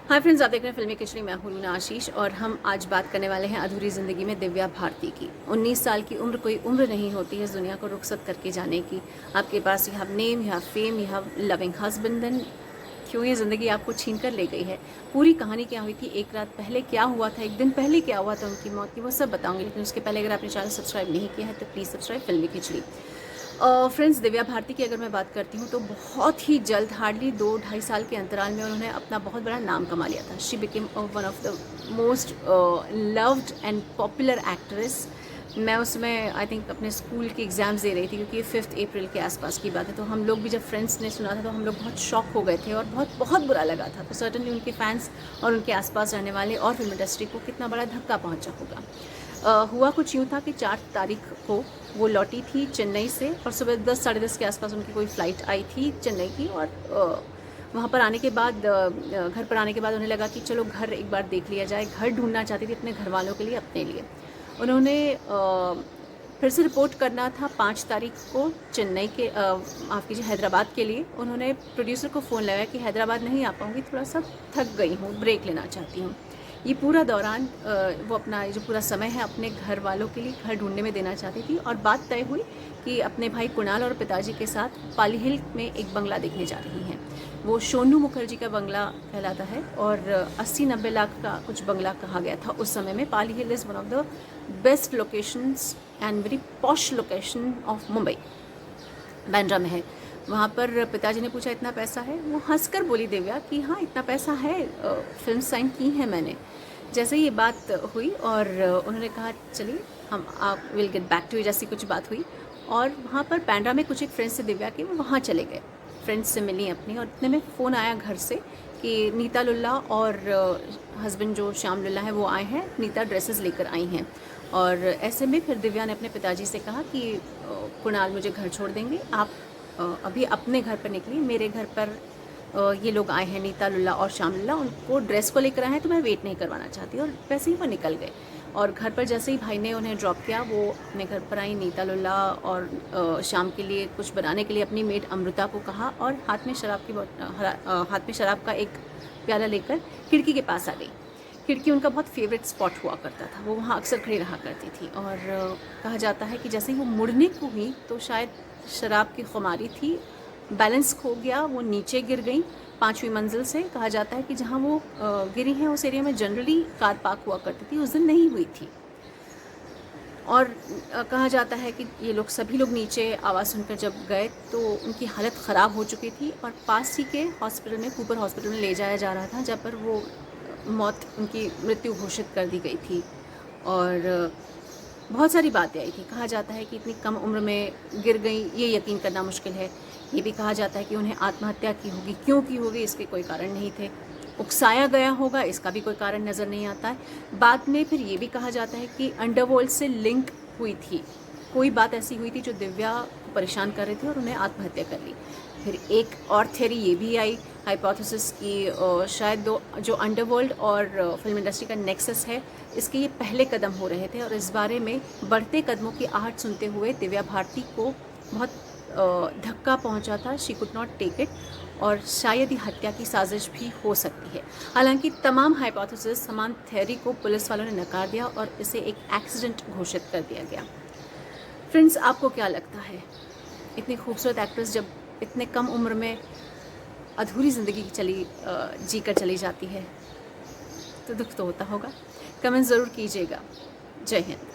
Hi friends, आप देख रहे हैं फिल्मी खिचड़ी। मैं हूं रूना आशीष और हम आज बात करने वाले हैं अधूरी ज़िंदगी में दिव्या भारती की। 19 साल की उम्र कोई उम्र नहीं होती है इस दुनिया को रुखसत करके जाने की। आपके पास you have name, you have fame, you have loving husband, then क्यों ये ज़िंदगी आपको छीन कर ले गई है। पूरी कहानी क्या हुई थी, एक रात पहले क्या हुआ था, एक दिन पहले क्या हुआ था उनकी मौत की, वो सब बताऊंगी। लेकिन उसके पहले अगर आपने चैनल सब्सक्राइब नहीं किया है तो प्लीज़ सब्सक्राइब फिल्मी खिचड़ी। फ्रेंड्स, दिव्या भारती की अगर मैं बात करती हूँ तो बहुत ही जल्द, हार्डली 2-2.5 साल के अंतराल में उन्होंने अपना बहुत बड़ा नाम कमा लिया था। She became one of the most loved and popular actress. मैं उसमें आई थिंक अपने स्कूल के एग्ज़ाम्स दे रही थी, क्योंकि ये 5 अप्रैल के आसपास की बात है। तो हम लोग भी जब फ्रेंड्स ने सुना था तो हम लोग बहुत शॉक हो गए थे और बहुत बहुत बुरा लगा था। तो सर्टनली उनके फैंस और उनके आसपास रहने वाले और फिल्म इंडस्ट्री को कितना बड़ा धक्का पहुंचा होगा। हुआ कुछ यूँ था कि 4 तारीख को वो लौटी थी चेन्नई से और सुबह 10 साढ़े 10 के आसपास उनकी कोई फ़्लाइट आई थी चेन्नई की। और वहाँ पर आने के बाद, घर पर आने के बाद उन्हें लगा कि चलो घर एक बार देख लिया जाए। घर ढूंढना चाहती थी अपने घर वालों के लिए, अपने लिए। उन्होंने फिर से रिपोर्ट करना था 5 तारीख को चेन्नई के, माफ़ कीजिए, हैदराबाद के लिए। उन्होंने प्रोड्यूसर को फ़ोन लगाया कि हैदराबाद नहीं आ पाऊँगी, थोड़ा सा थक गई हूँ, ब्रेक लेना चाहती हूँ। ये पूरा दौरान वो अपना जो पूरा समय है अपने घर वालों के लिए घर ढूंढने में देना चाहती थी। और बात तय हुई कि अपने भाई कुणाल और पिताजी के साथ पाली हिल में एक बंगला देखने जा रही हैं। वो सोनू मुखर्जी का बंगला कहलाता है और 80-90 लाख का कुछ बंगला कहा गया था उस समय में। Pali hill is one of the best locations and very posh location of Mumbai, Bandra में है। वहाँ पर पिताजी ने पूछा इतना पैसा है? वो हंसकर बोली दिव्या कि हाँ, इतना पैसा है, फिल्म साइन की है मैंने। जैसे ये बात हुई और उन्होंने कहा चलिए हम आप will get back to you, जैसी कुछ बात हुई। और वहाँ पर बांद्रा में कुछ एक फ्रेंड्स से दिव्या के, वो वहाँ चले गए, फ्रेंड्स से मिली अपनी। और इतने में फ़ोन आया घर से कि नीता लुल्ला और हस्बैंड जो श्याम लुल्ला है वो आए हैं, नीता ड्रेसेस लेकर आई हैं। और ऐसे में फिर दिव्या ने अपने पिताजी से कहा कि कुणाल मुझे घर छोड़ देंगे, आप अभी अपने घर पर निकलिए, मेरे घर पर ये लोग आए हैं, नीता लुल्ला और श्याम लुल्ला, उनको ड्रेस को लेकर आए हैं, तो मैं वेट नहीं करवाना चाहती। और वैसे ही वो निकल गए। और घर पर जैसे ही भाई ने उन्हें ड्रॉप किया, वो अपने घर पर आई। नीता लुल्ला और शाम के लिए कुछ बनाने के लिए अपनी मेड अमृता को कहा और हाथ में शराब का एक प्याला लेकर खिड़की के पास आ गई। खिड़की उनका बहुत फेवरेट स्पॉट हुआ करता था, वो वहाँ अक्सर खड़ी रहा करती थी। और कहा जाता है कि जैसे ही वो मुड़ने को हुई तो शायद शराब की खुमारी थी, बैलेंस खो गया, वो नीचे गिर गई 5वीं मंजिल से। कहा जाता है कि जहाँ वो गिरी हैं उस एरिया में जनरली कार पार्क हुआ करती थी, उस दिन नहीं हुई थी। और कहा जाता है कि ये लोग सभी लोग नीचे आवाज़ सुनकर जब गए तो उनकी हालत ख़राब हो चुकी थी और पास ही के हॉस्पिटल में, कूपर हॉस्पिटल में ले जाया जा रहा था, जहाँ पर वो मौत, उनकी मृत्यु घोषित कर दी गई थी। और बहुत सारी बातें आई थी। कहा जाता है कि इतनी कम उम्र में गिर गई, ये यकीन करना मुश्किल है। ये भी कहा जाता है कि उन्हें आत्महत्या की होगी, क्यों की होगी इसके कोई कारण नहीं थे। उकसाया गया होगा, इसका भी कोई कारण नज़र नहीं आता है। बाद में फिर ये भी कहा जाता है कि अंडरवर्ल्ड से लिंक हुई थी, कोई बात ऐसी हुई थी जो दिव्या को परेशान कर रही थी और उन्हें आत्महत्या कर ली। फिर एक और थ्योरी ये भी आई, हाइपोथेसिस की शायद जो अंडरवर्ल्ड और फिल्म इंडस्ट्री का नेक्सस है, इसके ये पहले कदम हो रहे थे। और इस बारे में बढ़ते कदमों की आहट सुनते हुए दिव्या भारती को बहुत धक्का पहुंचा था। She could not take it और शायद ही हत्या की साजिश भी हो सकती है। हालांकि तमाम हाइपोथेसिस, समान थ्योरी को पुलिस वालों ने नकार दिया और इसे एक एक्सीडेंट घोषित कर दिया गया। फ्रेंड्स, आपको क्या लगता है, इतनी खूबसूरत एक्ट्रेस जब इतने कम उम्र में अधूरी ज़िंदगी जी कर चली जाती है तो दुख तो होता होगा। कमेंट ज़रूर कीजिएगा। जय हिंद।